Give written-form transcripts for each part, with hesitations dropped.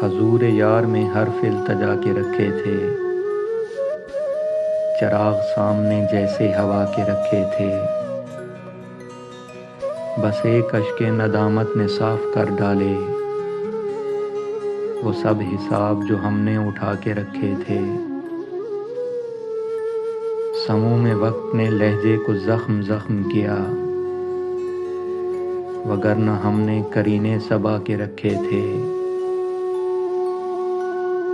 حضور یار میں حرف التجا کے رکھے تھے، چراغ سامنے جیسے ہوا کے رکھے تھے، بس ایک اشک ندامت نے صاف کر ڈالے وہ سب حساب جو ہم نے اٹھا کے رکھے تھے۔ سموم وقت نے لہجے کو زخم زخم کیا، وگرنہ ہم نے کرینے صبا کے رکھے تھے۔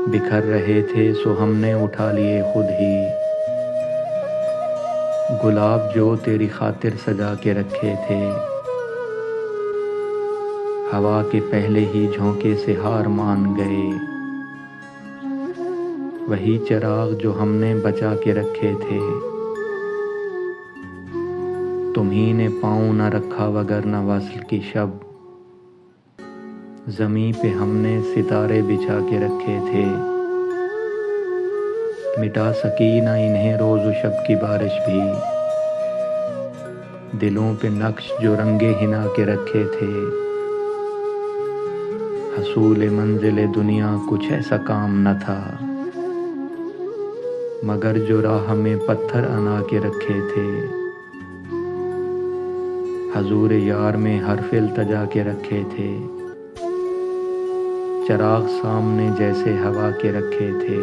بکھر رہے تھے سو ہم نے اٹھا لیے خود ہی، گلاب جو تیری خاطر سجا کے رکھے تھے۔ ہوا کے پہلے ہی جھونکے سے ہار مان گئے، وہی چراغ جو ہم نے بچا کے رکھے تھے۔ تمہیں نے پاؤں نہ رکھا وگرنہ وصل کی شب، زمیں پہ ہم نے ستارے بچھا کے رکھے تھے۔ مٹا سکی نہ انہیں روز و شب کی بارش بھی، دلوں پہ نقش جو رنگے حنا کے رکھے تھے۔ حصول منزل دنیا کچھ ایسا کام نہ تھا، مگر جو راہ میں پتھر انا کے رکھے تھے۔ حضور یار میں حرف التجا کے رکھے تھے، چراغ سامنے جیسے ہوا کے رکھے تھے۔